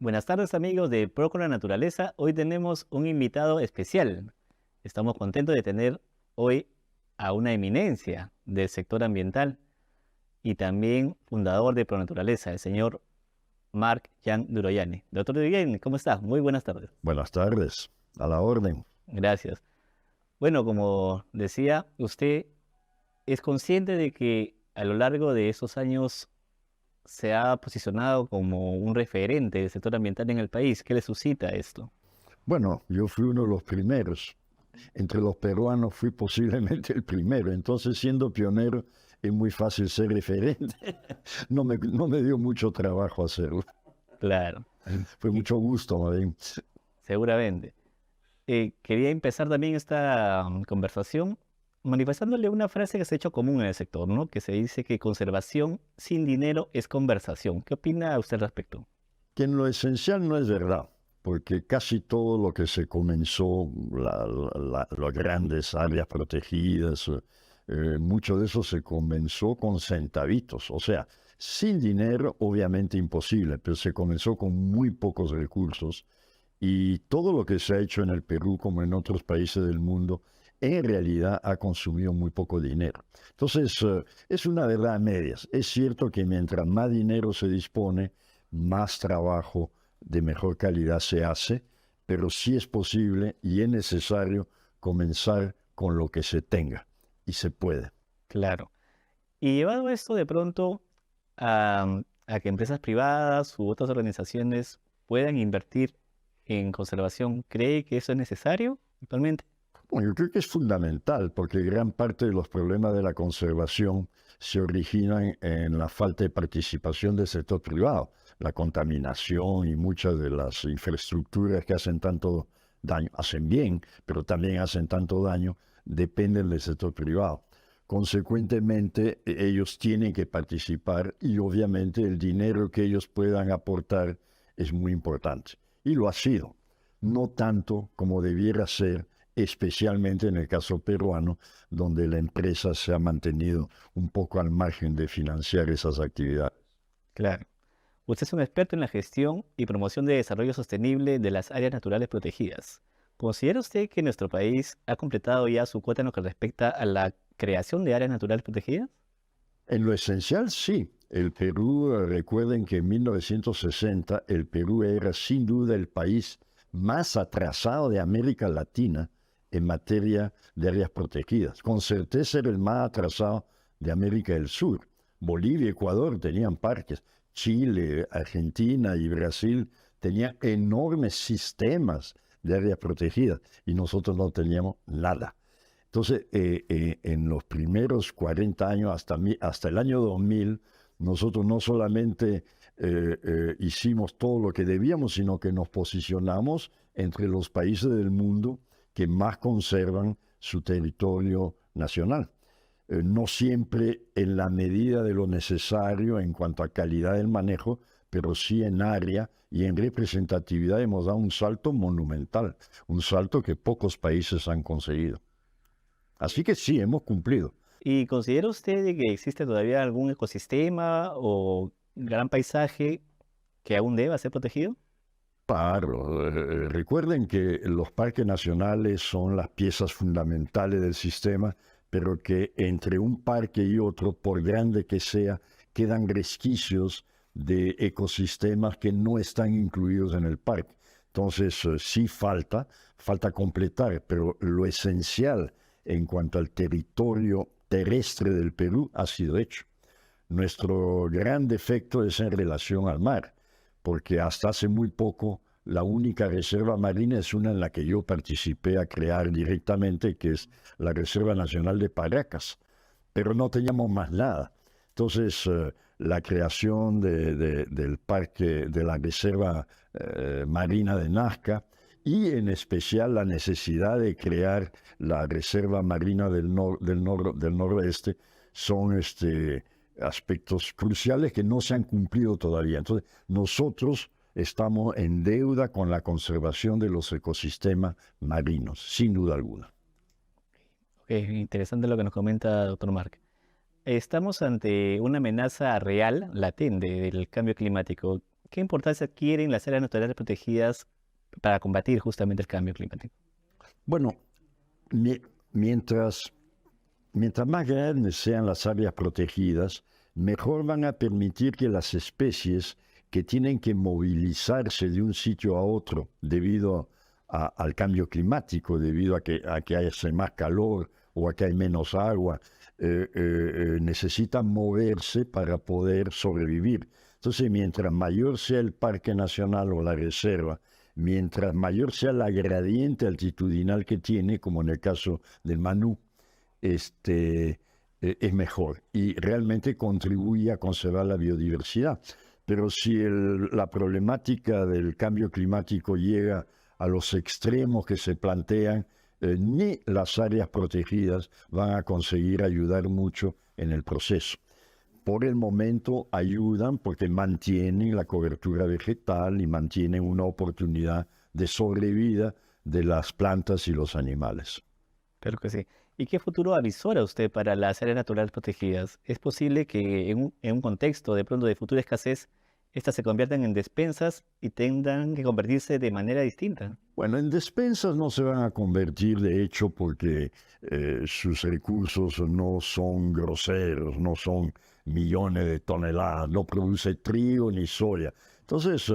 Buenas tardes amigos de Pro con la Naturaleza. Hoy tenemos un invitado especial. Estamos contentos de tener hoy a una eminencia del sector ambiental y también fundador de Pro Naturaleza, el señor Marc Jan Duroyane. Doctor Duroyane, ¿cómo está? Muy buenas tardes. Buenas tardes, a la orden. Gracias. Bueno, como decía, usted es consciente de que a lo largo de esos años se ha posicionado como un referente del sector ambiental en el país. ¿Qué le suscita esto? Bueno, yo fui uno de los primeros. Entre los peruanos fui posiblemente el primero. Entonces, siendo pionero, es muy fácil ser referente. No me dio mucho trabajo hacerlo. Claro, Fue y mucho gusto, más bien. seguramente. Quería empezar también esta conversación manifestándole una frase que se ha hecho común en el sector, ¿no? Que se dice que conservación sin dinero es conversación. ¿Qué opina usted al respecto? Que en lo esencial no es verdad, porque casi todo lo que se comenzó, las grandes áreas protegidas, mucho de eso se comenzó con centavitos, o sea, sin dinero obviamente imposible, pero se comenzó con muy pocos recursos y todo lo que se ha hecho en el Perú como en otros países del mundo en realidad ha consumido muy poco dinero. Entonces, es una verdad a medias. Es cierto que mientras más dinero se dispone, más trabajo de mejor calidad se hace, pero sí es posible y es necesario comenzar con lo que se tenga y se puede. Claro. Y llevado esto de pronto a que empresas privadas u otras organizaciones puedan invertir en conservación, ¿cree que eso es necesario actualmente? Bueno, yo creo que es fundamental porque gran parte de los problemas de la conservación se originan en la falta de participación del sector privado, la contaminación y muchas de las infraestructuras que hacen tanto daño, hacen bien, pero también hacen tanto daño, dependen del sector privado. Consecuentemente, ellos tienen que participar y obviamente el dinero que ellos puedan aportar es muy importante. Y lo ha sido, no tanto como debiera ser, especialmente en el caso peruano, donde la empresa se ha mantenido un poco al margen de financiar esas actividades. Claro. Usted es un experto en la gestión y promoción de desarrollo sostenible de las áreas naturales protegidas. ¿Considera usted que nuestro país ha completado ya su cuota en lo que respecta a la creación de áreas naturales protegidas? En lo esencial, sí. El Perú, recuerden que en 1960 el Perú era sin duda el país más atrasado de América Latina en materia de áreas protegidas. Con certeza era el más atrasado de América del Sur. Bolivia y Ecuador tenían parques. Chile, Argentina y Brasil tenían enormes sistemas de áreas protegidas y nosotros no teníamos nada. Entonces, en los primeros 40 años, hasta el año 2000, nosotros no solamente hicimos todo lo que debíamos, sino que nos posicionamos entre los países del mundo que más conservan su territorio nacional. No siempre en la medida de lo necesario en cuanto a calidad del manejo, pero sí en área y en representatividad hemos dado un salto monumental, un salto que pocos países han conseguido. Así que sí, hemos cumplido. ¿Y considera usted de que existe todavía algún ecosistema o gran paisaje que aún deba ser protegido? Claro, recuerden que los parques nacionales son las piezas fundamentales del sistema, pero que entre un parque y otro, por grande que sea, quedan resquicios de ecosistemas que no están incluidos en el parque. Entonces, sí falta completar, pero lo esencial en cuanto al territorio terrestre del Perú ha sido hecho. Nuestro gran defecto es en relación al mar, porque hasta hace muy poco la única reserva marina es una en la que yo participé a crear directamente, que es la Reserva Nacional de Paracas, pero no teníamos más nada. Entonces, la creación del parque, de la Reserva Marina de Nazca, y en especial la necesidad de crear la Reserva Marina del Noroeste, son aspectos cruciales que no se han cumplido todavía. Entonces, nosotros estamos en deuda con la conservación de los ecosistemas marinos, sin duda alguna. Ok, interesante lo que nos comenta doctor Marc. Estamos ante una amenaza real, latente, del cambio climático. ¿qué importancia adquieren las áreas naturales protegidas para combatir justamente el cambio climático? Bueno, mi- mientras, mientras más grandes sean las áreas protegidas, mejor van a permitir que las especies que tienen que movilizarse de un sitio a otro debido al cambio climático, debido a que hace más calor o a que hay menos agua, necesitan moverse para poder sobrevivir. Entonces, mientras mayor sea el parque nacional o la reserva, mientras mayor sea la gradiente altitudinal que tiene, como en el caso del Manú, es mejor y realmente contribuye a conservar la biodiversidad. Pero si la problemática del cambio climático llega a los extremos que se plantean, ni las áreas protegidas van a conseguir ayudar mucho en el proceso. Por el momento ayudan porque mantienen la cobertura vegetal y mantienen una oportunidad de sobrevida de las plantas y los animales. Claro que sí. ¿Y qué futuro avisora usted para las áreas naturales protegidas? ¿Es posible que en un contexto de pronto de futura escasez, estas se conviertan en despensas y tengan que convertirse de manera distinta? Bueno, en despensas no se van a convertir, de hecho, porque sus recursos no son groseros, no son millones de toneladas, no produce trigo ni soya. Entonces,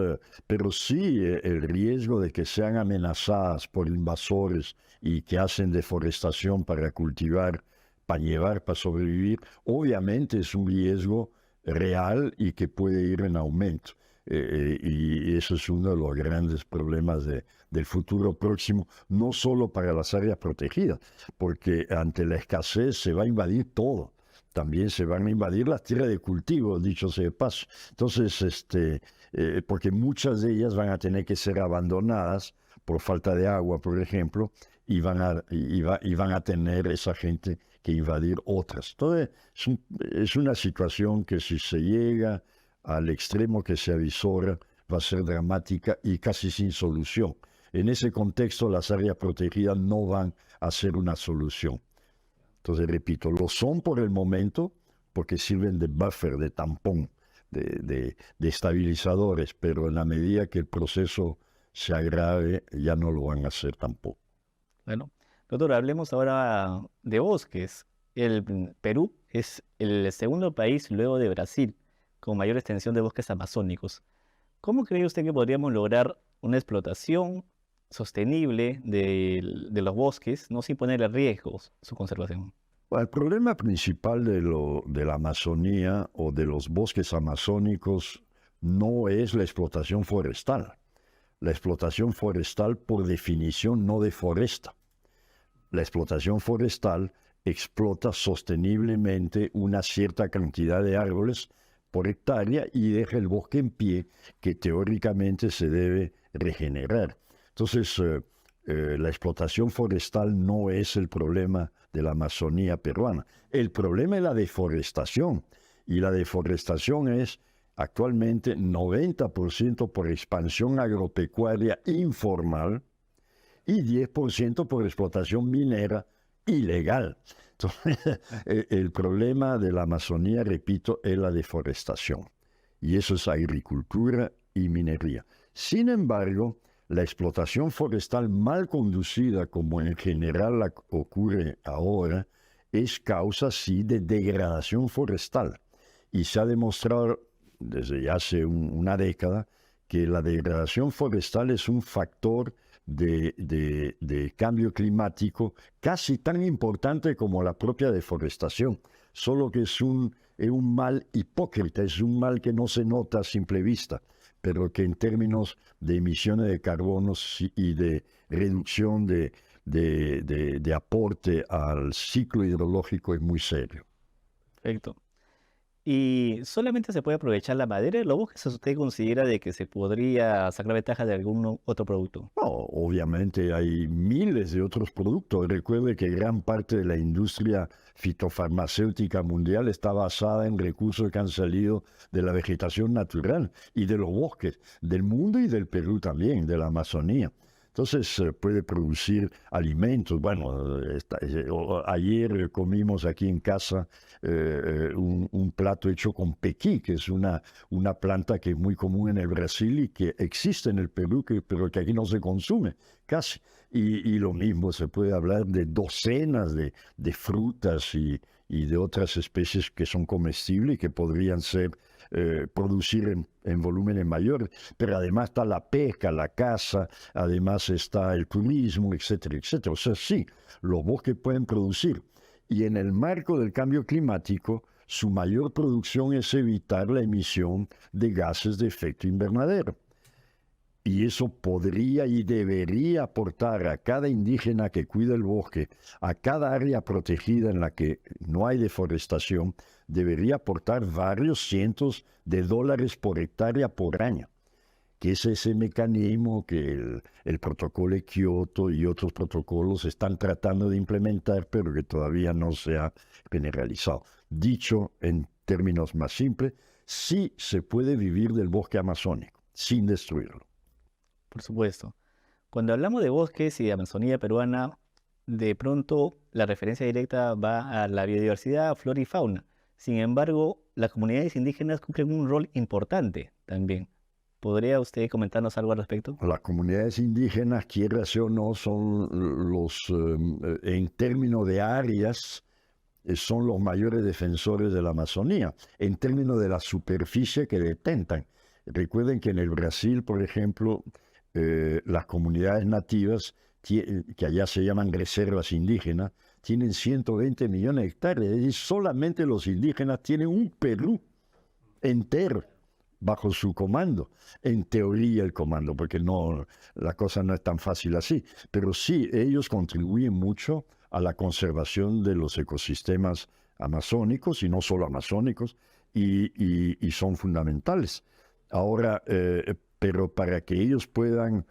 pero sí el riesgo de que sean amenazadas por invasores y que hacen deforestación para cultivar, para llevar, para sobrevivir, obviamente es un riesgo real y que puede ir en aumento. Y eso es uno de los grandes problemas del futuro próximo, no solo para las áreas protegidas, porque ante la escasez se va a invadir todo. También se van a invadir las tierras de cultivo, dicho sea de paso. Entonces, porque muchas de ellas van a tener que ser abandonadas por falta de agua, por ejemplo, y van a tener esa gente que invadir otras. Entonces, es una situación que si se llega al extremo que se avisora, va a ser dramática y casi sin solución. En ese contexto, las áreas protegidas no van a ser una solución. Entonces, repito, lo son por el momento porque sirven de buffer, de tampón, de estabilizadores, pero en la medida que el proceso se agrave, ya no lo van a hacer tampoco. Bueno, doctor, hablemos ahora de bosques. Perú es el segundo país luego de Brasil con mayor extensión de bosques amazónicos. ¿Cómo cree usted que podríamos lograr una explotación sostenible de los bosques, no sin ponerle riesgos su conservación? Bueno, el problema principal de la Amazonía o de los bosques amazónicos no es la explotación forestal. La explotación forestal, por definición, no deforesta. La explotación forestal explota sosteniblemente una cierta cantidad de árboles por hectárea y deja el bosque en pie, que teóricamente se debe regenerar. Entonces, la explotación forestal no es el problema de la Amazonía peruana. El problema es la deforestación. Y la deforestación es actualmente 90% por expansión agropecuaria informal y 10% por explotación minera ilegal. Entonces, el problema de la Amazonía, repito, es la deforestación. Y eso es agricultura y minería. Sin embargo, la explotación forestal mal conducida, como en general ocurre ahora, es causa, sí, de degradación forestal. Y se ha demostrado desde hace una década que la degradación forestal es un factor de cambio climático casi tan importante como la propia deforestación, solo que es un mal hipócrita, es un mal que no se nota a simple vista, pero que en términos de emisiones de carbono y de reducción de aporte al ciclo hidrológico es muy serio. Perfecto. ¿Y solamente se puede aprovechar la madera de los bosques o usted considera de que se podría sacar ventaja de algún otro producto? No, obviamente hay miles de otros productos. Recuerde que gran parte de la industria fitofarmacéutica mundial está basada en recursos que han salido de la vegetación natural y de los bosques, del mundo y del Perú también, de la Amazonía. Entonces puede producir alimentos. Bueno, ayer comimos aquí en casa un plato hecho con pequi, que es una planta que es muy común en el Brasil y que existe en el Perú, pero que aquí no se consume casi. Y lo mismo se puede hablar de docenas de frutas y de otras especies que son comestibles y que podrían ser producir en volúmenes mayores, pero además está la pesca, la caza, además está el turismo, etcétera, etcétera. O sea, sí, los bosques pueden producir. Y en el marco del cambio climático, su mayor producción es evitar la emisión de gases de efecto invernadero. Y eso podría y debería aportar a cada indígena que cuida el bosque, a cada área protegida en la que no hay deforestación, debería aportar varios cientos de dólares por hectárea por año, que es ese mecanismo que el protocolo de Kioto y otros protocolos están tratando de implementar, pero que todavía no se ha generalizado. Dicho en términos más simples, sí se puede vivir del bosque amazónico, sin destruirlo. Por supuesto. Cuando hablamos de bosques y de Amazonía peruana, de pronto la referencia directa va a la biodiversidad, flora y fauna. Sin embargo, las comunidades indígenas cumplen un rol importante también. ¿Podría usted comentarnos algo al respecto? Las comunidades indígenas, quiera o no, son en términos de áreas, son los mayores defensores de la Amazonía, en términos de la superficie que detentan. Recuerden que en el Brasil, por ejemplo, las comunidades nativas, que allá se llaman reservas indígenas, tienen 120 millones de hectáreas. Es decir, solamente los indígenas tienen un Perú entero bajo su comando. En teoría el comando, porque no, la cosa no es tan fácil así. Pero sí, ellos contribuyen mucho a la conservación de los ecosistemas amazónicos, y no solo amazónicos, y son fundamentales. Ahora, pero para que ellos puedan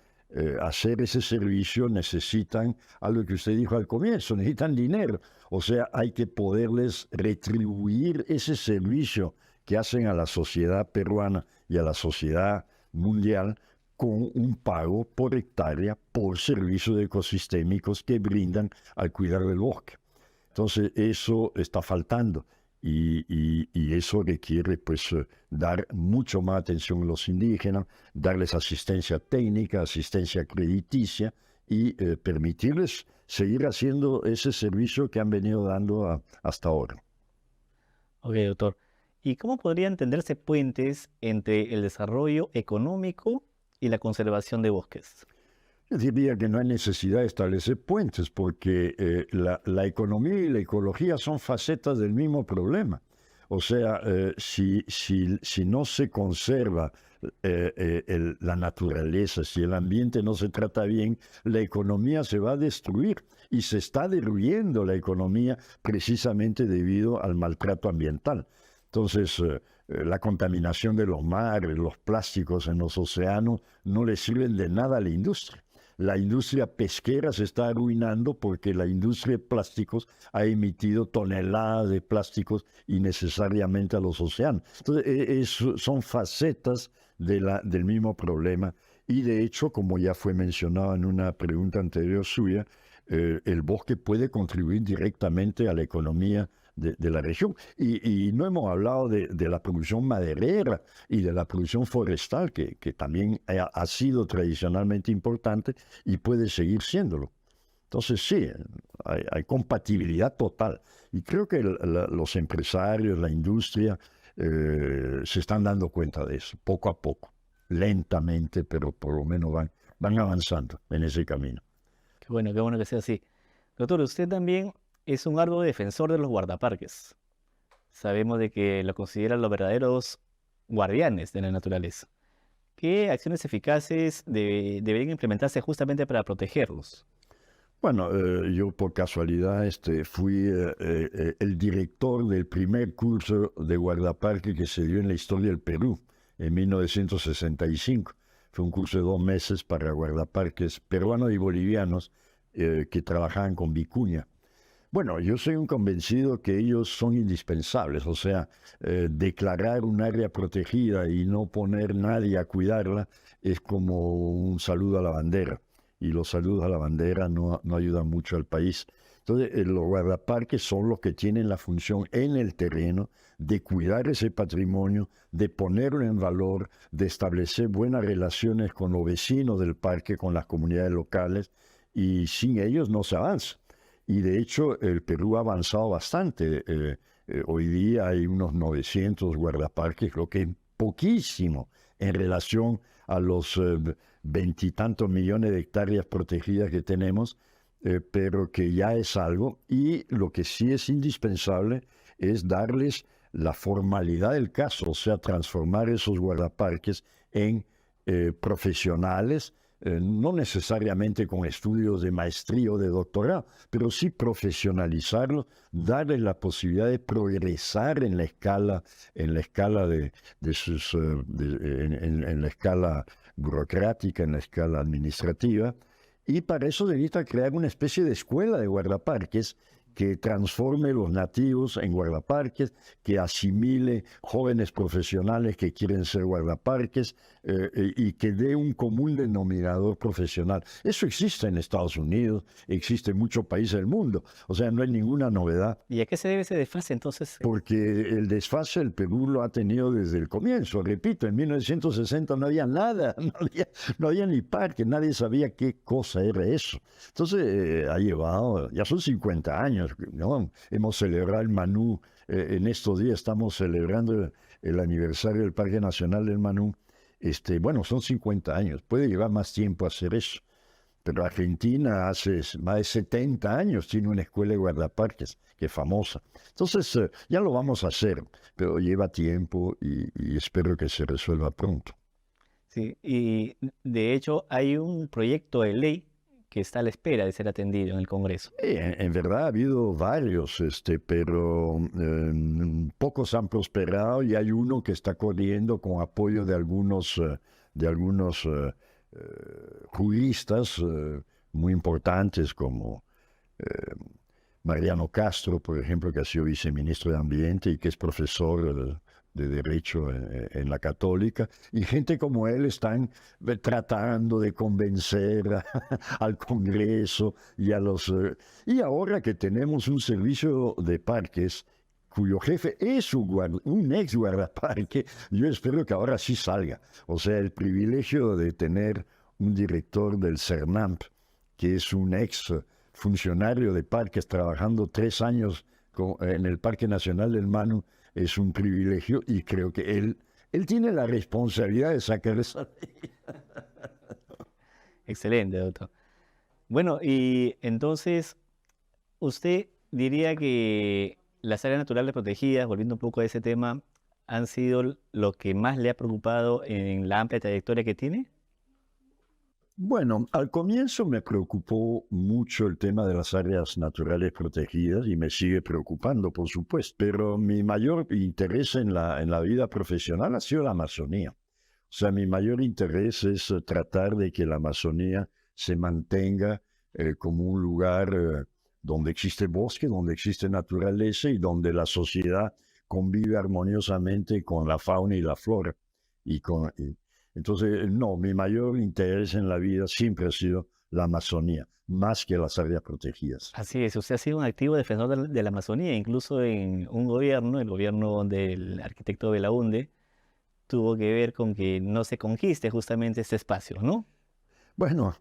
hacer ese servicio necesitan algo que usted dijo al comienzo, necesitan dinero. O sea, hay que poderles retribuir ese servicio que hacen a la sociedad peruana y a la sociedad mundial con un pago por hectárea por servicios ecosistémicos que brindan al cuidar del bosque. Entonces, eso está faltando. Y eso requiere pues dar mucho más atención a los indígenas, darles asistencia técnica, asistencia crediticia y permitirles seguir haciendo ese servicio que han venido dando hasta ahora. Ok, doctor. ¿Y cómo podrían entenderse puentes entre el desarrollo económico y la conservación de bosques? Yo diría que no hay necesidad de establecer puentes porque la economía y la ecología son facetas del mismo problema. O sea, si no se conserva la naturaleza, si el ambiente no se trata bien, la economía se va a destruir y se está destruyendo la economía precisamente debido al maltrato ambiental. Entonces, la contaminación de los mares, los plásticos en los océanos no le sirven de nada a la industria. La industria pesquera se está arruinando porque la industria de plásticos ha emitido toneladas de plásticos innecesariamente a los océanos. Entonces, son facetas del mismo problema. Y de hecho, como ya fue mencionado en una pregunta anterior suya, el bosque puede contribuir directamente a la economía de la región. Y no hemos hablado de la producción maderera y de la producción forestal, que también ha sido tradicionalmente importante y puede seguir siéndolo. Entonces sí, hay compatibilidad total. Y creo que los empresarios, la industria, se están dando cuenta de eso, poco a poco, lentamente, pero por lo menos van avanzando en ese camino. Qué bueno que sea así. Doctor, usted también es un arduo defensor de los guardaparques. Sabemos de que lo consideran los verdaderos guardianes de la naturaleza. ¿Qué acciones eficaces deberían implementarse justamente para protegerlos? Bueno, yo por casualidad fui el director del primer curso de guardaparque que se dio en la historia del Perú en 1965. Fue un curso de 2 meses para guardaparques peruanos y bolivianos que trabajaban con vicuña. Bueno, yo soy un convencido que ellos son indispensables, o sea, declarar un área protegida y no poner nadie a cuidarla es como un saludo a la bandera. y los saludos a la bandera no ayudan mucho al país. Entonces, los guardaparques son los que tienen la función en el terreno de cuidar ese patrimonio, de ponerlo en valor, de establecer buenas relaciones con los vecinos del parque, con las comunidades locales, y sin ellos no se avanza. Y de hecho, el Perú ha avanzado bastante. Hoy día hay unos 900 guardaparques, creo que es poquísimo en relación a los veintitantos millones de hectáreas protegidas que tenemos, pero que ya es algo. Y lo que sí es indispensable es darles la formalidad del caso, o sea, transformar esos guardaparques en profesionales, no necesariamente con estudios de maestría o de doctorado, pero sí profesionalizarlos, darles la posibilidad de progresar en la escala de sus, en la escala burocrática, en la escala administrativa, y para eso se necesita crear una especie de escuela de guardaparques que transforme los nativos en guardaparques, que asimile jóvenes profesionales que quieren ser guardaparques y que dé un común denominador profesional. Eso existe en Estados Unidos, existe en muchos países del mundo, o sea, no hay ninguna novedad. ¿Y a qué se debe ese desfase entonces? Porque el desfase el Perú lo ha tenido desde el comienzo. Repito, en 1960 no había nada, no había ni parque, nadie sabía qué cosa era eso. Entonces ha llevado, ya son 50 años, ¿no? Hemos celebrado el Manú, en estos días estamos celebrando el aniversario del Parque Nacional del Manú. Bueno, son 50 años, puede llevar más tiempo hacer eso. Pero Argentina hace más de 70 años tiene una escuela de guardaparques que es famosa. Entonces ya lo vamos a hacer, pero lleva tiempo y espero que se resuelva pronto. Sí, y de hecho hay un proyecto de ley que está a la espera de ser atendido en el Congreso. En verdad ha habido varios, pero pocos han prosperado y hay uno que está corriendo con apoyo de algunos juristas muy importantes como Mariano Castro, por ejemplo, que ha sido viceministro de Ambiente y que es profesor de Derecho en la Católica, y gente como él están tratando de convencer al Congreso y a los... y ahora que tenemos un servicio de parques cuyo jefe es un ex guardaparque, yo espero que ahora sí salga. O sea, el privilegio de tener un director del CERNAMP, que es un ex funcionario de parques trabajando 3 años en el Parque Nacional del Manu, es un privilegio y creo que él tiene la responsabilidad de sacar esa ley. Excelente, doctor. Bueno, y entonces, ¿usted diría que las áreas naturales protegidas, volviendo un poco a ese tema, han sido lo que más le ha preocupado en la amplia trayectoria que tiene? Bueno, al comienzo me preocupó mucho el tema de las áreas naturales protegidas y me sigue preocupando, por supuesto, pero mi mayor interés en la vida profesional ha sido la Amazonía. O sea, mi mayor interés es tratar de que la Amazonía se mantenga como un lugar donde existe bosque, donde existe naturaleza y donde la sociedad convive armoniosamente con la fauna y la flora. Entonces, no, mi mayor interés en la vida siempre ha sido la Amazonía, más que las áreas protegidas. Así es, usted ha sido un activo defensor de la Amazonía, incluso en un gobierno, el gobierno del arquitecto Belaúnde, tuvo que ver con que no se conquiste justamente este espacio, ¿no? Bueno,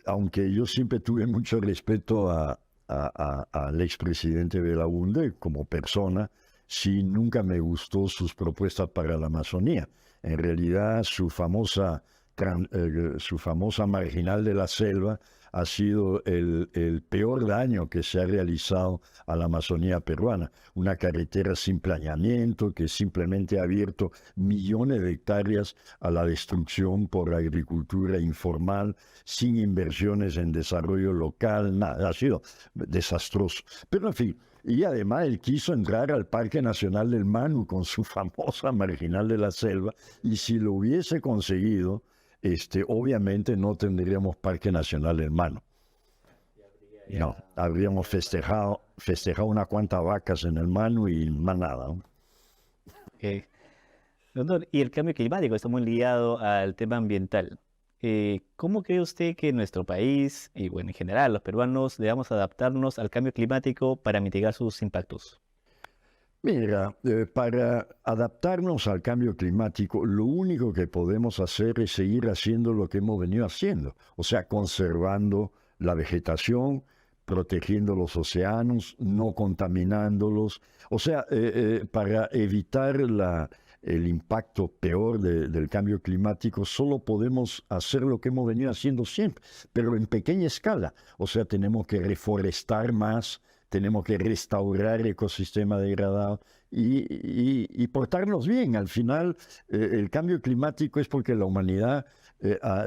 aunque yo siempre tuve mucho respeto al expresidente Belaúnde como persona, sí nunca me gustó sus propuestas para la Amazonía. En realidad, su famosa marginal de la selva ha sido el peor daño que se ha realizado a la Amazonía peruana. Una carretera sin planeamiento que simplemente ha abierto millones de hectáreas a la destrucción por la agricultura informal, sin inversiones en desarrollo local, nada, ha sido desastroso. Pero en fin, y además él quiso entrar al Parque Nacional del Manu con su famosa marginal de la selva, y si lo hubiese conseguido, obviamente no tendríamos Parque Nacional del Manu. No, habríamos festejado unas cuantas vacas en el Manu y más nada, ¿no? Doctor, y el cambio climático está muy ligado al tema ambiental. ¿Cómo cree usted que nuestro país, y bueno, en general los peruanos, debamos adaptarnos al cambio climático para mitigar sus impactos? Mira, para adaptarnos al cambio climático, lo único que podemos hacer es seguir haciendo lo que hemos venido haciendo, o sea, conservando la vegetación, protegiendo los océanos, no contaminándolos, o sea, para evitar el impacto peor del cambio climático, solo podemos hacer lo que hemos venido haciendo siempre, pero en pequeña escala, o sea, tenemos que reforestar más, tenemos que restaurar el ecosistema degradado y portarnos bien. Al final, el cambio climático es porque la humanidad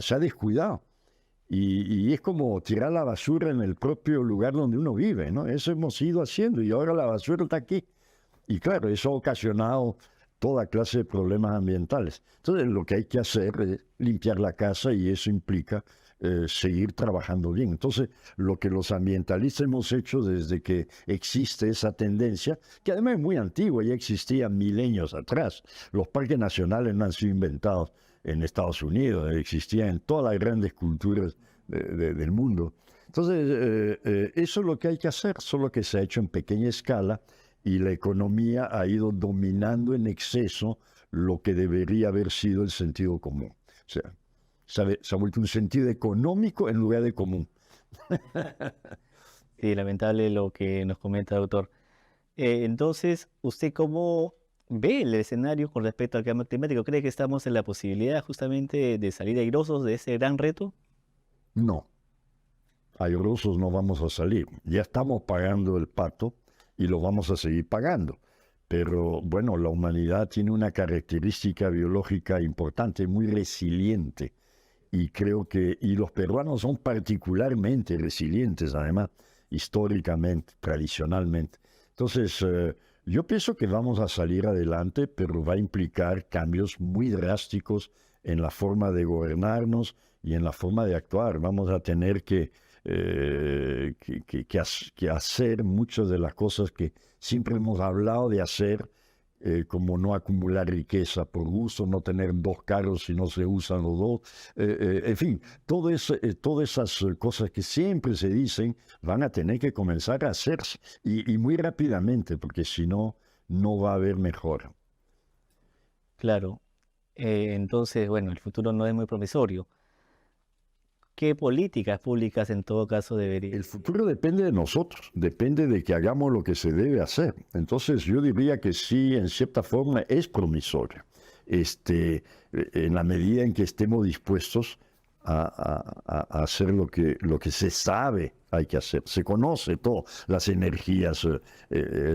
se ha descuidado. Y es como tirar la basura en el propio lugar donde uno vive, ¿no? Eso hemos ido haciendo y ahora la basura está aquí. Y claro, eso ha ocasionado toda clase de problemas ambientales. Entonces, lo que hay que hacer es limpiar la casa y eso implica seguir trabajando bien. Entonces, lo que los ambientalistas hemos hecho desde que existe esa tendencia, que además es muy antigua, ya existía milenios atrás. Los parques nacionales no han sido inventados en Estados Unidos, existían en todas las grandes culturas del mundo. Entonces, eso es lo que hay que hacer, solo que se ha hecho en pequeña escala y la economía ha ido dominando en exceso lo que debería haber sido el sentido común. O sea, se ha vuelto un sentido económico en lugar de común. Sí, lamentable lo que nos comenta, doctor. Entonces, ¿usted cómo ve el escenario con respecto al cambio climático? ¿Cree que estamos en la posibilidad justamente de salir airosos de ese gran reto? No, airosos no vamos a salir. Ya estamos pagando el pato y lo vamos a seguir pagando. Pero bueno, la humanidad tiene una característica biológica importante, muy resiliente. Y creo que, y los peruanos son particularmente resilientes, además, históricamente, tradicionalmente. Entonces, yo pienso que vamos a salir adelante, pero va a implicar cambios muy drásticos en la forma de gobernarnos y en la forma de actuar. Vamos a tener que hacer muchas de las cosas que siempre hemos hablado de hacer, como no acumular riqueza por gusto, no tener dos carros si no se usan los dos, en fin, todas esas cosas que siempre se dicen van a tener que comenzar a hacerse y muy rápidamente, porque si no, no va a haber mejora. Claro. Entonces, bueno, el futuro no es muy promisorio. ¿Qué políticas públicas en todo caso debería? El futuro depende de nosotros, depende de que hagamos lo que se debe hacer. Entonces yo diría que sí, en cierta forma es promisorio. En la medida en que estemos dispuestos a hacer lo que se sabe hay que hacer. Se conoce todo, las energías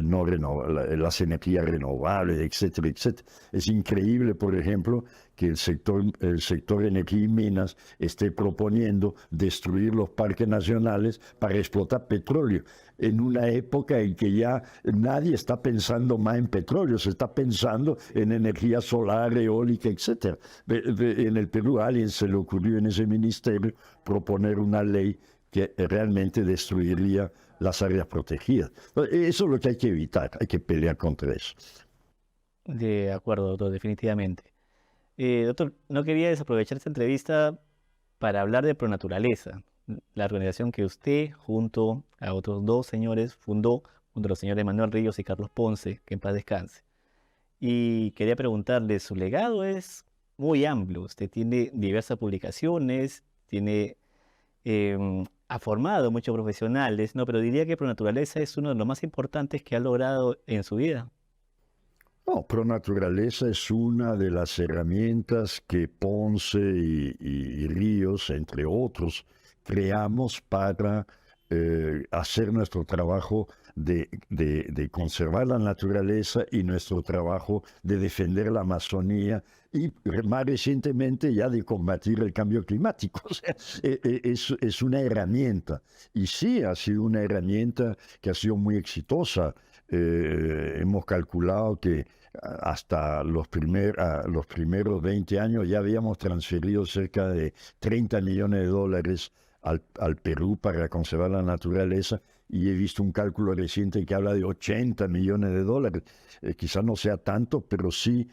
no las energías renovables, etcétera, etcétera. Es increíble, por ejemplo, que el sector energía y minas esté proponiendo destruir los parques nacionales para explotar petróleo en una época en que ya nadie está pensando más en petróleo, se está pensando en energía solar, eólica, etcétera. En el Perú a alguien se le ocurrió en ese ministerio proponer una ley que realmente destruiría las áreas protegidas. Eso es lo que hay que evitar, hay que pelear contra eso. De acuerdo, doctor, definitivamente. Doctor, no quería desaprovechar esta entrevista para hablar de Pronaturaleza, la organización que usted, junto a otros dos señores, fundó, junto a los señores Manuel Ríos y Carlos Ponce, que en paz descanse. Y quería preguntarle, su legado es muy amplio. Usted tiene diversas publicaciones, ha formado muchos profesionales, ¿no? Pero diría que Pronaturaleza es uno de los más importantes que ha logrado en su vida. No, Pronaturaleza es una de las herramientas que Ponce y Ríos, entre otros, creamos para hacer nuestro trabajo de conservar la naturaleza y nuestro trabajo de defender la Amazonía y más recientemente ya de combatir el cambio climático. O sea, es una herramienta. Y sí, ha sido una herramienta que ha sido muy exitosa. Hemos calculado que hasta los primeros 20 años ya habíamos transferido cerca de $30 millones al Perú para conservar la naturaleza, y he visto un cálculo reciente que habla de 80 millones de dólares. Quizás no sea tanto, pero sí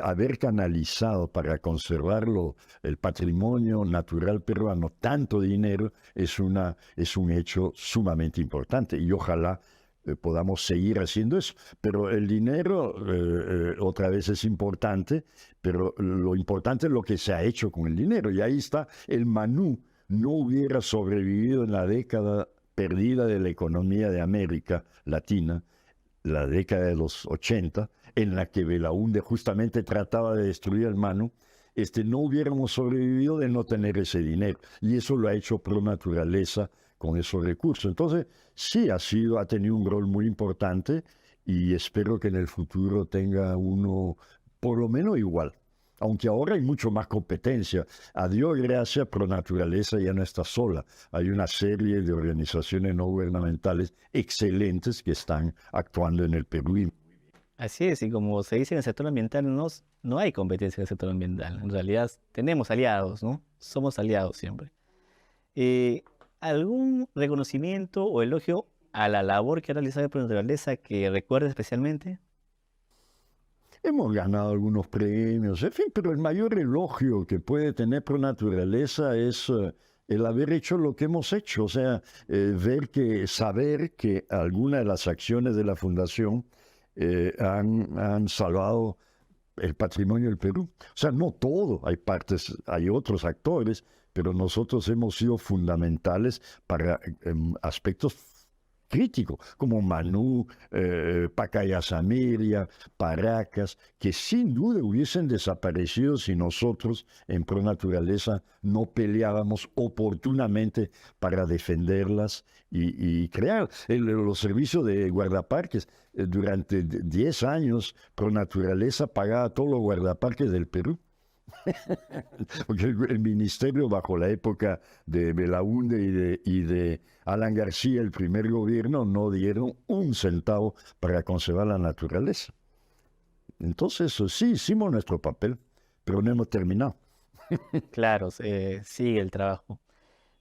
haber canalizado para conservarlo el patrimonio natural peruano tanto dinero es un hecho sumamente importante y ojalá podamos seguir haciendo eso. Pero el dinero otra vez es importante, pero lo importante es lo que se ha hecho con el dinero. Y ahí está, el Manú no hubiera sobrevivido en la década perdida de la economía de América Latina, la década de los 80, en la que Belaúnde justamente trataba de destruir el Manú. No hubiéramos sobrevivido de no tener ese dinero. Y eso lo ha hecho Pro Naturaleza con esos recursos. Entonces, sí ha tenido un rol muy importante y espero que en el futuro tenga uno por lo menos igual. Aunque ahora hay mucho más competencia. A Dios gracias, Pro Naturaleza ya no está sola. Hay una serie de organizaciones no gubernamentales excelentes que están actuando en el Perú. Así es, y como se dice en el sector ambiental, no hay competencia en el sector ambiental. En realidad tenemos aliados, ¿no? Somos aliados siempre. Eh, ¿Algún reconocimiento o elogio a la labor que ha realizado Pro Naturaleza que recuerde especialmente? Hemos ganado algunos premios, en fin, pero el mayor elogio que puede tener Pro Naturaleza es el haber hecho lo que hemos hecho, o sea, saber que algunas de las acciones de la Fundación han salvado el patrimonio del Perú. O sea, no todo, hay otros actores, pero nosotros hemos sido fundamentales para aspectos críticos, como Manú, Pacaya-Samiria, Paracas, que sin duda hubiesen desaparecido si nosotros en Pro Naturaleza no peleábamos oportunamente para defenderlas y crear los servicios de guardaparques. Durante 10 años, Pro Naturaleza pagaba todos los guardaparques del Perú. Porque el ministerio, bajo la época de Belaúnde y de Alan García, el primer gobierno, no dieron un centavo para conservar la naturaleza. Entonces, sí, hicimos nuestro papel, pero no hemos terminado. Claro, sigue el trabajo.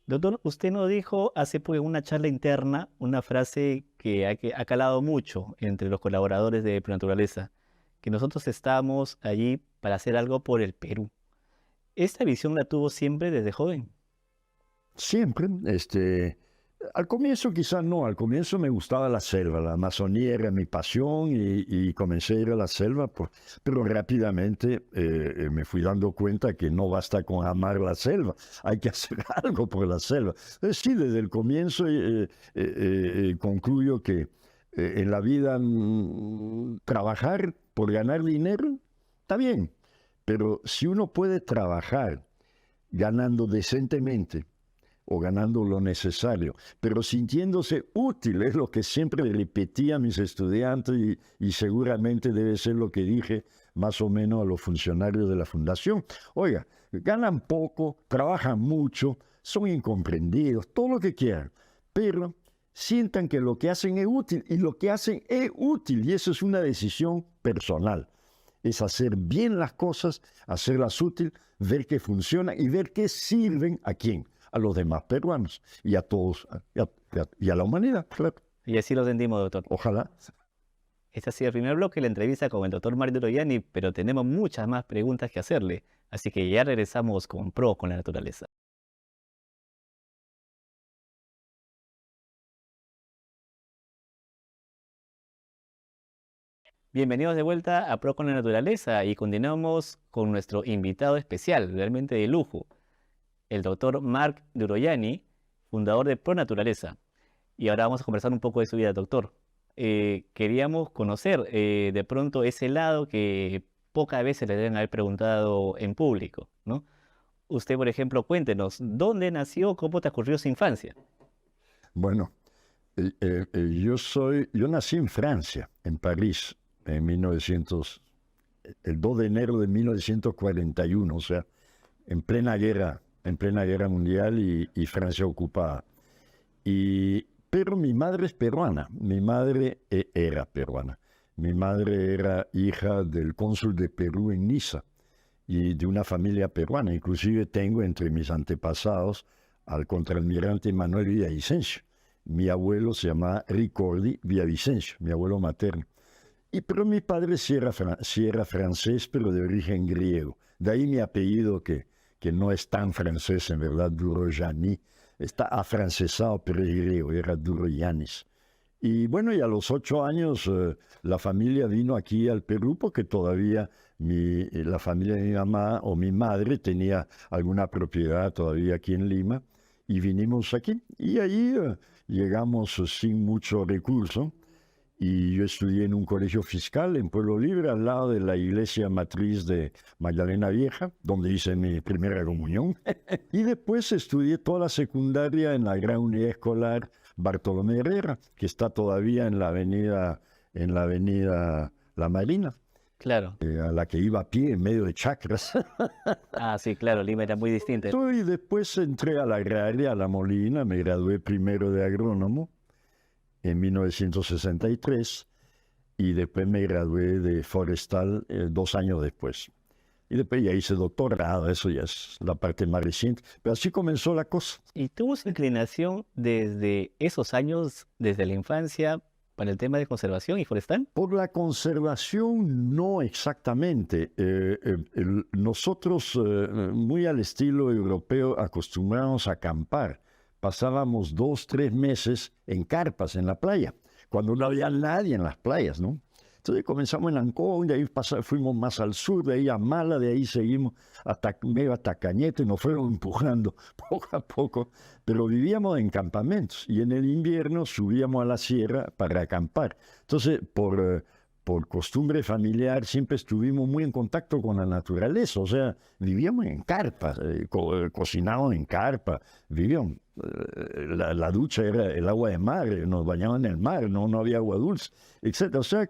Doctor, usted nos dijo hace poco en una charla interna una frase que ha calado mucho entre los colaboradores de Pro Naturaleza, que nosotros estamos allí para hacer algo por el Perú. ¿Esta visión la tuvo siempre desde joven? Siempre, al comienzo quizás no, al comienzo me gustaba la selva, la Amazonía era mi pasión y comencé a ir a la selva, pero rápidamente me fui dando cuenta que no basta con amar la selva, hay que hacer algo por la selva. Entonces sí, desde el comienzo concluyo que en la vida trabajar por ganar dinero está bien, pero si uno puede trabajar ganando decentemente, o ganando lo necesario, pero sintiéndose útil, es lo que siempre repetía a mis estudiantes y seguramente debe ser lo que dije más o menos a los funcionarios de la fundación. Oiga, ganan poco, trabajan mucho, son incomprendidos, todo lo que quieran, pero sientan que lo que hacen es útil y lo que hacen es útil y eso es una decisión personal. Es hacer bien las cosas, hacerlas útil, ver que funcionan y ver que sirven a quién, a los demás peruanos y a todos, y a la humanidad, claro. Y así lo sentimos, doctor. Ojalá. Este ha sido el primer bloque de la entrevista con el doctor Marc Duroyani, pero tenemos muchas más preguntas que hacerle, así que ya regresamos con Pro con la Naturaleza. Bienvenidos de vuelta a Pro con la Naturaleza y continuamos con nuestro invitado especial, realmente de lujo, el doctor Marc Duroyani, fundador de Pro Naturaleza. Y ahora vamos a conversar un poco de su vida, doctor. Queríamos conocer de pronto ese lado que pocas veces le deben haber preguntado en público, ¿no? Usted, por ejemplo, cuéntenos, ¿dónde nació, cómo transcurrió su infancia? Bueno, yo nací en Francia, en París, el 2 de enero de 1941, o sea, en plena guerra mundial y Francia ocupada. Pero mi madre es peruana, mi madre era peruana. Mi madre era hija del cónsul de Perú en Niza y de una familia peruana. Inclusive tengo entre mis antepasados al contraalmirante Manuel Villavicencio. Mi abuelo se llamaba Ricordi Villavicencio, mi abuelo materno. Pero mi padre sí era francés, pero de origen griego. De ahí mi apellido que no es tan francés, en verdad, Durojani. Está afrancesado, pero es griego, era Duroyanis. Y bueno, y a los 8 años la familia vino aquí al Perú porque todavía la familia de mi mamá o mi madre tenía alguna propiedad todavía aquí en Lima y vinimos aquí. Y ahí llegamos sin mucho recurso y yo estudié en un colegio fiscal en Pueblo Libre al lado de la iglesia matriz de Magdalena Vieja, donde hice mi primera comunión. Y después estudié toda la secundaria en la Gran Unidad Escolar Bartolomé Herrera, que está todavía en la avenida La Marina, Claro. a la que iba a pie en medio de chacras. Ah, sí, claro, Lima era muy distinta. Y después entré a la agraria, a La Molina, me gradué primero de agrónomo en 1963 y después me gradué de forestal 2 años después. Y después ya hice doctorado, eso ya es la parte más reciente. Pero así comenzó la cosa. ¿Y tuvo su inclinación desde esos años, desde la infancia, para el tema de conservación y forestal? Por la conservación, no exactamente. Nosotros, muy al estilo europeo, acostumbramos a acampar. Pasábamos 2, 3 meses en carpas en la playa, cuando no había nadie en las playas, ¿no? Entonces comenzamos en Ancón, de ahí fuimos más al sur, de ahí a Mala, de ahí seguimos hasta Cañete, nos fueron empujando poco a poco, pero vivíamos en campamentos y en el invierno subíamos a la sierra para acampar. Entonces, por costumbre familiar, siempre estuvimos muy en contacto con la naturaleza, o sea, vivíamos en carpas, cocinábamos en carpa, vivíamos. La ducha era el agua de mar, nos bañaban en el mar, no había agua dulce, etc. O sea,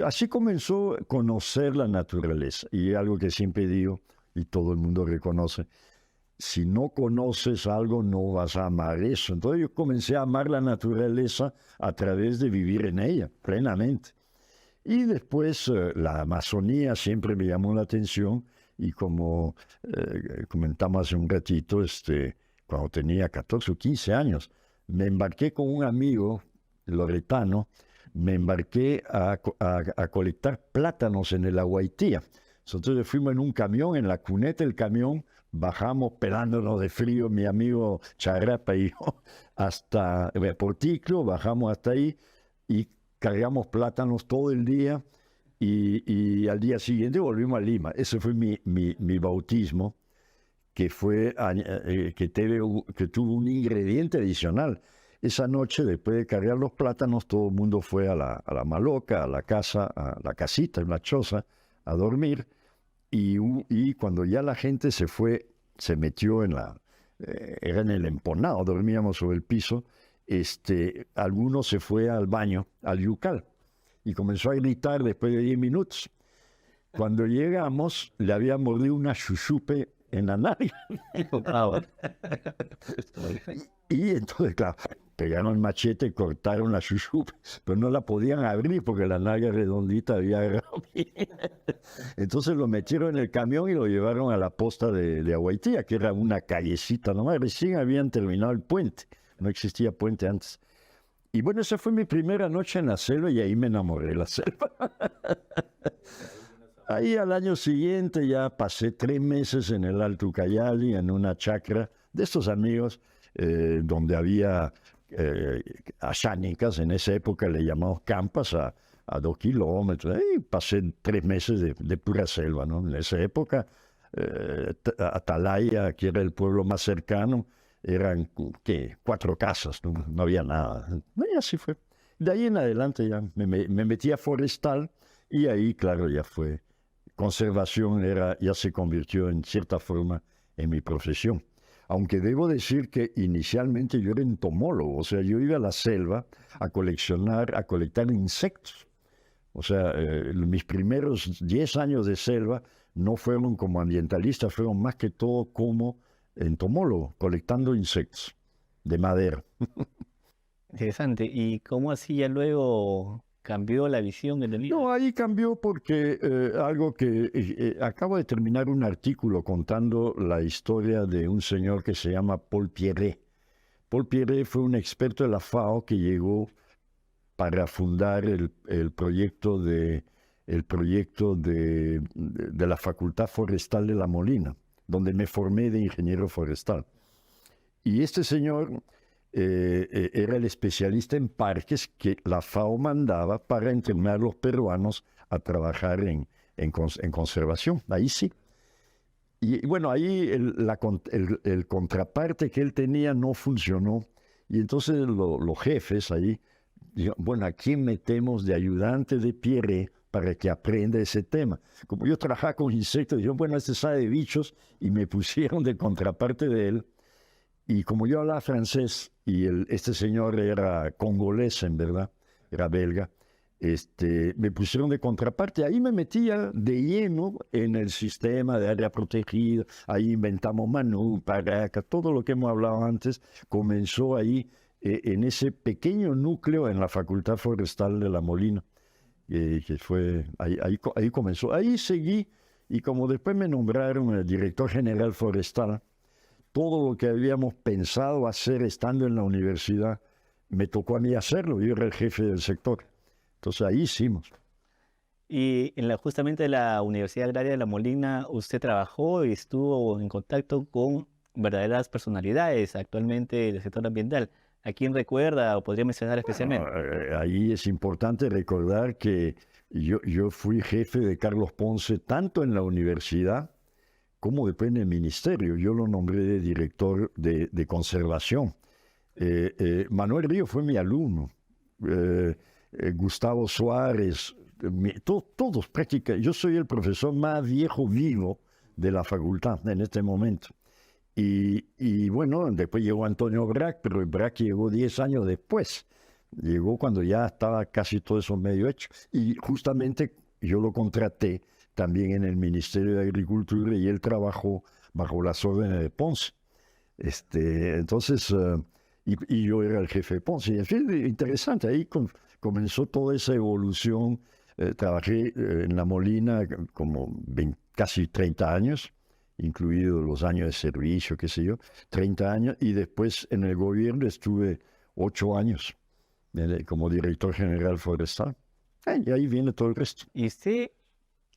así comenzó a conocer la naturaleza. Y algo que siempre digo, y todo el mundo reconoce, si no conoces algo, no vas a amar eso. Entonces yo comencé a amar la naturaleza a través de vivir en ella, plenamente. Y después la Amazonía siempre me llamó la atención, y como comentamos hace un ratito, cuando tenía 14 o 15 años, me embarqué con un amigo loretano, me embarqué a colectar plátanos en el Aguaitía. Entonces fuimos en un camión, en la cuneta del camión, bajamos pelándonos de frío, mi amigo Charrapa y yo, hasta Porticlo, bajamos hasta ahí y cargamos plátanos todo el día y al día siguiente volvimos a Lima. Ese fue mi bautismo, que tuvo un ingrediente adicional. Esa noche, después de cargar los plátanos, todo el mundo fue a la maloca, a la casa, a la casita, en la choza, a dormir. Y cuando ya la gente se fue, se metió era en el emponado, dormíamos sobre el piso, alguno se fue al baño, al yucal, y comenzó a gritar después de 10 minutos. Cuando llegamos, le había mordido una chuchupe en la nariz. Y entonces, claro, pegaron el machete y cortaron la chuchupe, pero no la podían abrir porque la nalga redondita había agarrado. Entonces lo metieron en el camión y lo llevaron a la posta de Aguaitía, que era una callecita nomás. Recién habían terminado el puente, no existía puente antes. Y bueno, esa fue mi primera noche en la selva y ahí me enamoré de la selva. Ahí al año siguiente ya pasé 3 meses en el Alto Ucayali, en una chacra de estos amigos, donde había achánicas. En esa época le llamamos campas a 2 kilómetros. Y pasé 3 meses de pura selva, ¿no? En esa época, Atalaya, que era el pueblo más cercano, eran 4 casas, no había nada. Y así fue. De ahí en adelante ya me metí a forestal y ahí, claro, ya fue. Conservación ya se convirtió en cierta forma en mi profesión. Aunque debo decir que inicialmente yo era entomólogo, o sea, yo iba a la selva a colectar insectos. O sea, mis primeros 10 años de selva no fueron como ambientalista, fueron más que todo como entomólogo, colectando insectos de madera. Interesante. ¿Y cómo así ya luego cambió la visión que tenía? No, ahí cambió porque algo que acabo de terminar un artículo contando la historia de un señor que se llama Paul Pierret. Paul Pierret fue un experto de la FAO que llegó para fundar el proyecto de la Facultad Forestal de La Molina, donde me formé de ingeniero forestal. Y este señor era el especialista en parques que la FAO mandaba para entrenar a los peruanos a trabajar en conservación. Ahí sí. Y bueno, ahí el contraparte que él tenía no funcionó. Y entonces los jefes ahí dijeron, bueno, ¿a quién metemos de ayudante de Pierret para que aprenda ese tema? Como yo trabajaba con insectos, dijeron, bueno, este sabe de bichos, y me pusieron de contraparte de él. Y como yo hablaba francés y este señor era congolés, en verdad, era belga, me pusieron de contraparte. Ahí me metía de lleno en el sistema de área protegida. Ahí inventamos Manú, Paraca, todo lo que hemos hablado antes comenzó ahí en ese pequeño núcleo en la Facultad Forestal de La Molina, que fue, ahí comenzó. Ahí seguí, y como después me nombraron el director general forestal, todo lo que habíamos pensado hacer estando en la universidad, me tocó a mí hacerlo. Yo era el jefe del sector. Entonces ahí hicimos. Y justamente en la Universidad Agraria de La Molina, usted trabajó y estuvo en contacto con verdaderas personalidades actualmente del sector ambiental. ¿A quién recuerda o podría mencionar especialmente? Ahí es importante recordar que yo fui jefe de Carlos Ponce tanto en la universidad como después en el ministerio. Yo lo nombré de director de conservación. Manuel Río fue mi alumno. Gustavo Suárez, todos prácticamente. Yo soy el profesor más viejo vivo de la facultad en este momento. Y bueno, después llegó Antonio Brac, pero Brac llegó 10 años después. Llegó cuando ya estaba casi todo eso medio hecho. Y justamente yo lo contraté también en el Ministerio de Agricultura, y él trabajó bajo las órdenes de Ponce. Entonces, y yo era el jefe de Ponce. Y en fin, interesante, ahí comenzó toda esa evolución. Trabajé en La Molina como casi 30 años, incluidos los años de servicio, qué sé yo, 30 años, y después en el gobierno estuve 8 años como director general forestal. Y ahí viene todo el resto. ¿Y usted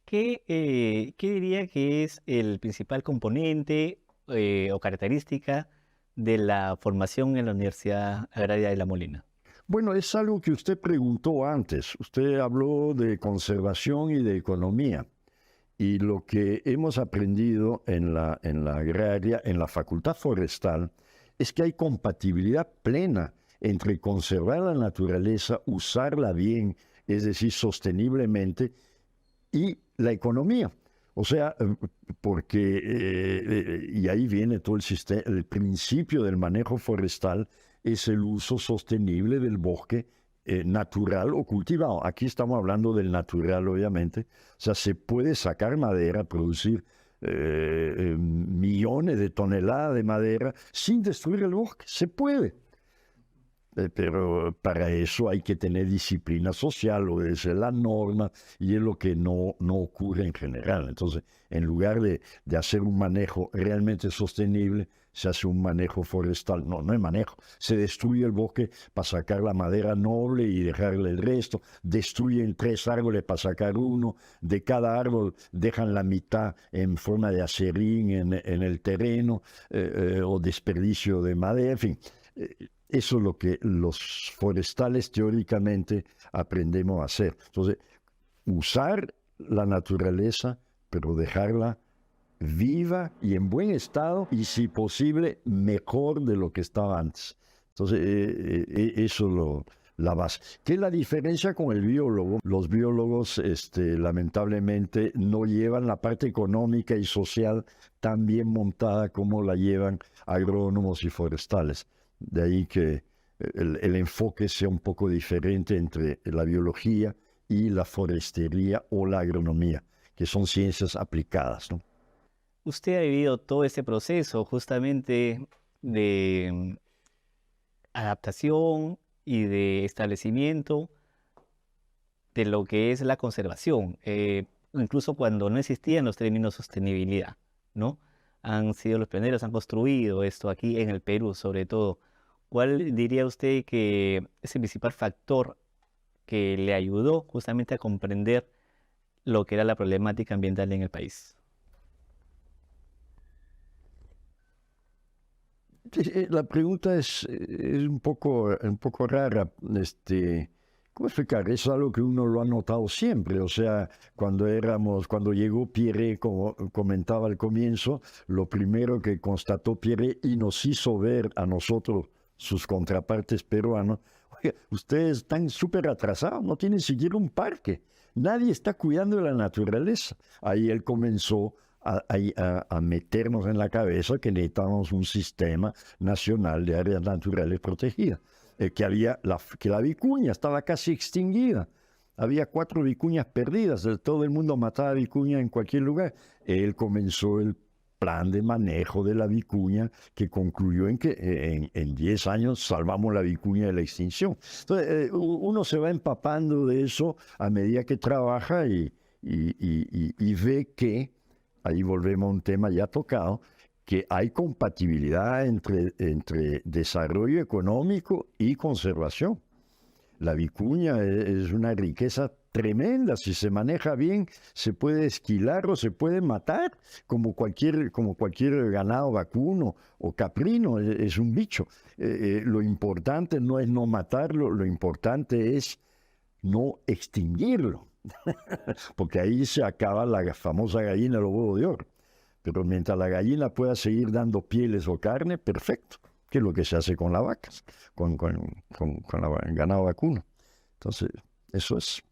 qué diría que es el principal componente o característica de la formación en la Universidad Agraria de La Molina? Bueno, es algo que usted preguntó antes. Usted habló de conservación y de economía. Y lo que hemos aprendido en la agraria, en la facultad forestal, es que hay compatibilidad plena entre conservar la naturaleza, usarla bien, es decir, sosteniblemente, y la economía. O sea, porque, y ahí viene todo el sistema, el principio del manejo forestal es el uso sostenible del bosque natural o cultivado. Aquí estamos hablando del natural, obviamente. O sea, se puede sacar madera, producir millones de toneladas de madera sin destruir el bosque. Se puede. Pero para eso hay que tener disciplina social, obedecer la norma, y es lo que no ocurre en general. Entonces, en lugar de hacer un manejo realmente sostenible, se hace un manejo forestal. No es manejo. Se destruye el bosque para sacar la madera noble y dejarle el resto. Destruyen 3 árboles para sacar uno. De cada árbol dejan la mitad en forma de acerrín en el terreno, o desperdicio de madera, en fin. Eso es lo que los forestales teóricamente aprendemos a hacer. Entonces, usar la naturaleza, pero dejarla viva y en buen estado, y si posible, mejor de lo que estaba antes. Entonces, eso es la base. ¿Qué es la diferencia con el biólogo? Los biólogos, lamentablemente, no llevan la parte económica y social tan bien montada como la llevan agrónomos y forestales. De ahí que el enfoque sea un poco diferente entre la biología y la forestería o la agronomía, que son ciencias aplicadas, ¿no? Usted ha vivido todo este proceso justamente de adaptación y de establecimiento de lo que es la conservación, incluso cuando no existían los términos sostenibilidad, ¿no? Han sido los pioneros, han construido esto aquí en el Perú, sobre todo. ¿cuál diría usted que es el principal factor que le ayudó justamente a comprender lo que era la problemática ambiental en el país? La pregunta es un poco rara. ¿Cómo explicar? Es algo que uno lo ha notado siempre. O sea, cuando llegó Pierre, como comentaba al comienzo, lo primero que constató Pierre y nos hizo ver a nosotros, sus contrapartes peruanos, oye, ustedes están súper atrasados, no tienen siquiera un parque. Nadie está cuidando de la naturaleza. Ahí él comenzó a meternos en la cabeza que necesitábamos un sistema nacional de áreas naturales protegidas, que la vicuña estaba casi extinguida. Había 4 vicuñas perdidas, todo el mundo mataba vicuña en cualquier lugar. Él comenzó el plan de manejo de la vicuña que concluyó en que en 10 años salvamos la vicuña de la extinción. Entonces, uno se va empapando de eso a medida que trabaja y ve que ahí volvemos a un tema ya tocado, que hay compatibilidad entre desarrollo económico y conservación. La vicuña es una riqueza tremenda, si se maneja bien, se puede esquilar o se puede matar, como cualquier ganado vacuno o caprino, es un bicho. Lo importante no es no matarlo, lo importante es no extinguirlo. Porque ahí se acaba la famosa gallina de los huevos de oro. Pero mientras la gallina pueda seguir dando pieles o carne, perfecto. Que es lo que se hace con las vacas, con el ganado vacuno. Entonces, eso es.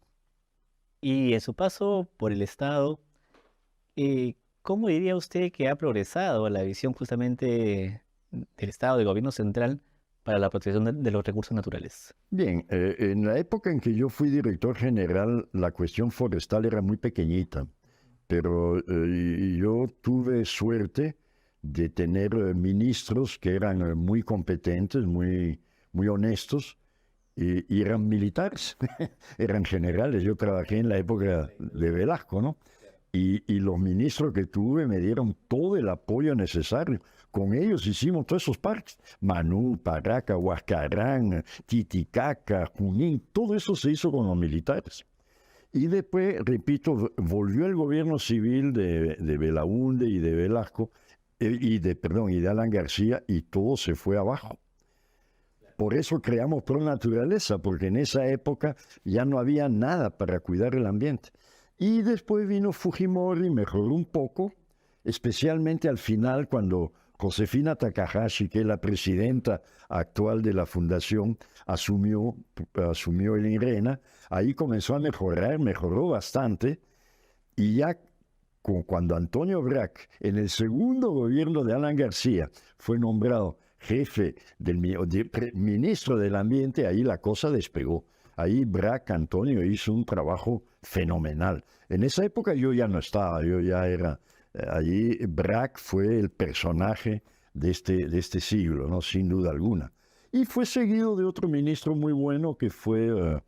Y en su paso por el Estado, ¿cómo diría usted que ha progresado la visión justamente del Estado, del gobierno central, para la protección de los recursos naturales? Bien, en la época en que yo fui director general, la cuestión forestal era muy pequeñita, pero yo tuve suerte de tener ministros que eran muy competentes, muy honestos, y eran militares, eran generales. Yo trabajé en la época de Velasco, ¿no? Y los ministros que tuve me dieron todo el apoyo necesario. Con ellos hicimos todos esos parques. Manú, Paraca, Huascarán, Titicaca, Junín, todo eso se hizo con los militares. Y después, repito, volvió el gobierno civil de Belaúnde y de Velasco, y de Alan García, y todo se fue abajo. Por eso creamos Pro Naturaleza, porque en esa época ya no había nada para cuidar el ambiente. Y después vino Fujimori, mejoró un poco, especialmente al final cuando Josefina Takahashi, que es la presidenta actual de la fundación, asumió el INRENA. Ahí comenzó a mejorar, mejoró bastante. Y ya cuando Antonio Brac, en el segundo gobierno de Alan García, fue nombrado jefe ministro del Ambiente, ahí la cosa despegó. Ahí Brac Antonio hizo un trabajo fenomenal. En esa época yo ya no estaba, yo ya era... allí Brac fue el personaje de este siglo, ¿no? Sin duda alguna. Y fue seguido de otro ministro muy bueno que fue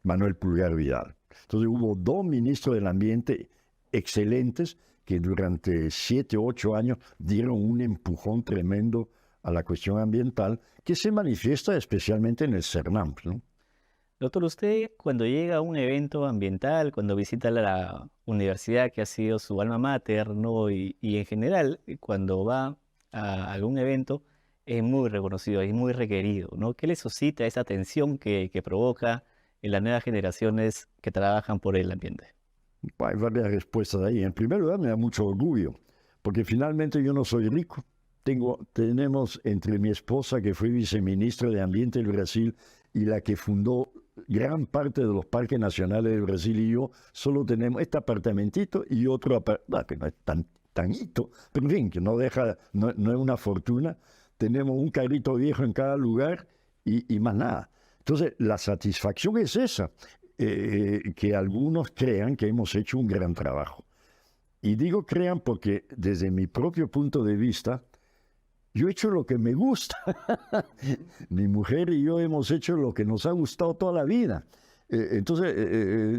Manuel Pulgar Vidal. Entonces hubo 2 ministros del Ambiente excelentes que durante 7 u 8 años dieron un empujón tremendo a la cuestión ambiental que se manifiesta especialmente en el CERNAMP, ¿no? Doctor, usted cuando llega a un evento ambiental, cuando visita la universidad que ha sido su alma mater, ¿no? Y en general, cuando va a algún evento, es muy reconocido, es muy requerido, ¿no? ¿Qué le suscita esa tensión que provoca en las nuevas generaciones que trabajan por el ambiente? Hay varias respuestas ahí. En primer lugar, me da mucho orgullo, porque finalmente yo no soy rico. Tenemos entre mi esposa, que fue viceministra de Ambiente del Brasil, y la que fundó gran parte de los parques nacionales del Brasil, y yo solo tenemos este apartamentito y otro apartamentito, que no es tanito, pero en fin, que no es una fortuna. Tenemos un carrito viejo en cada lugar y más nada. Entonces, la satisfacción es esa, que algunos crean que hemos hecho un gran trabajo. Y digo crean porque desde mi propio punto de vista, yo he hecho lo que me gusta. Mi mujer y yo hemos hecho lo que nos ha gustado toda la vida. Entonces,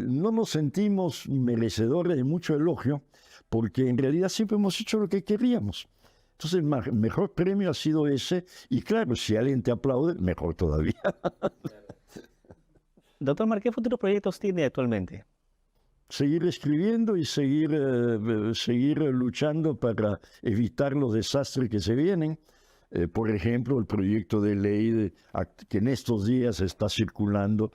no nos sentimos merecedores de mucho elogio, porque en realidad siempre hemos hecho lo que queríamos. Entonces, el mejor premio ha sido ese, y claro, si alguien te aplaude, mejor todavía. Doctor Mar, ¿qué futuros proyectos tiene actualmente? Seguir escribiendo y seguir luchando para evitar los desastres que se vienen. Por ejemplo, el proyecto de ley que en estos días está circulando,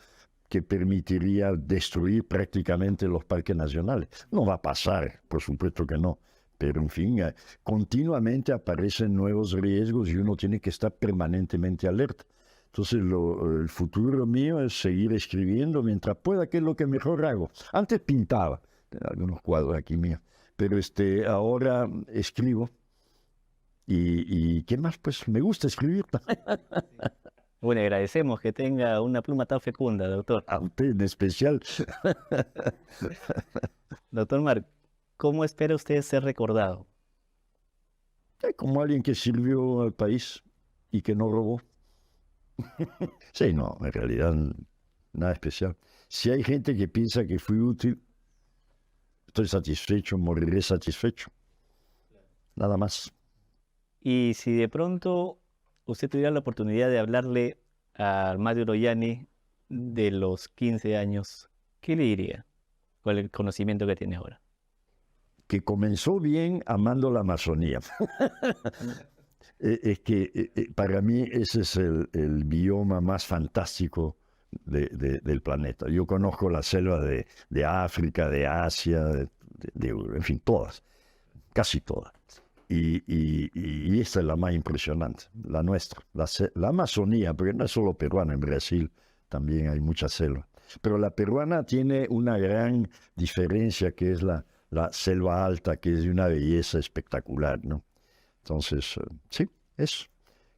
que permitiría destruir prácticamente los parques nacionales. No va a pasar, por supuesto que no, pero en fin, continuamente aparecen nuevos riesgos y uno tiene que estar permanentemente alerta. Entonces, el futuro mío es seguir escribiendo mientras pueda, que es lo que mejor hago. Antes pintaba, algunos cuadros aquí míos, pero ahora escribo. ¿Y qué más? Pues me gusta escribir. Bueno, agradecemos que tenga una pluma tan fecunda, doctor. A usted en especial. Doctor Mar, ¿cómo espera usted ser recordado? Como alguien que sirvió al país y que no robó. Sí, no, en realidad nada especial. Si hay gente que piensa que fui útil, estoy satisfecho, moriré satisfecho. Nada más. Y si de pronto usted tuviera la oportunidad de hablarle a Mario Royani de los 15 años, ¿qué le diría con el conocimiento que tiene ahora? Que comenzó bien amando la Amazonía. Es que para mí ese es el bioma más fantástico del planeta. Yo conozco las selvas de África, de Asia, en fin, todas, casi todas. Y esta es la más impresionante, la nuestra, la Amazonía, porque no es solo peruana, en Brasil también hay mucha selva. Pero la peruana tiene una gran diferencia, que es la selva alta, que es de una belleza espectacular, ¿no? Entonces, sí, eso.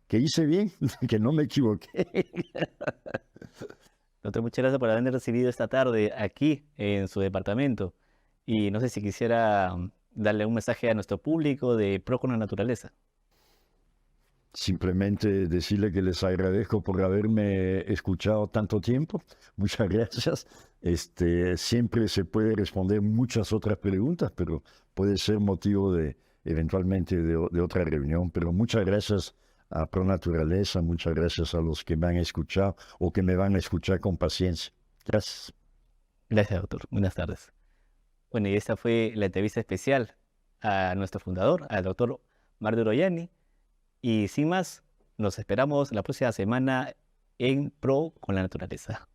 Que hice bien, que no me equivoqué. Doctor, muchas gracias por haberme recibido esta tarde aquí en su departamento. Y no sé si quisiera darle un mensaje a nuestro público de Pro con la Naturaleza. Simplemente decirle que les agradezco por haberme escuchado tanto tiempo. Muchas gracias. Siempre se puede responder muchas otras preguntas, pero puede ser motivo eventualmente de otra reunión. Pero muchas gracias a Pro Naturaleza, muchas gracias a los que me han escuchado o que me van a escuchar con paciencia. Gracias. Gracias, doctor. Buenas tardes. Bueno, y esta fue la entrevista especial a nuestro fundador, al doctor Mario Royani. Y sin más, nos esperamos la próxima semana en Pro con la Naturaleza.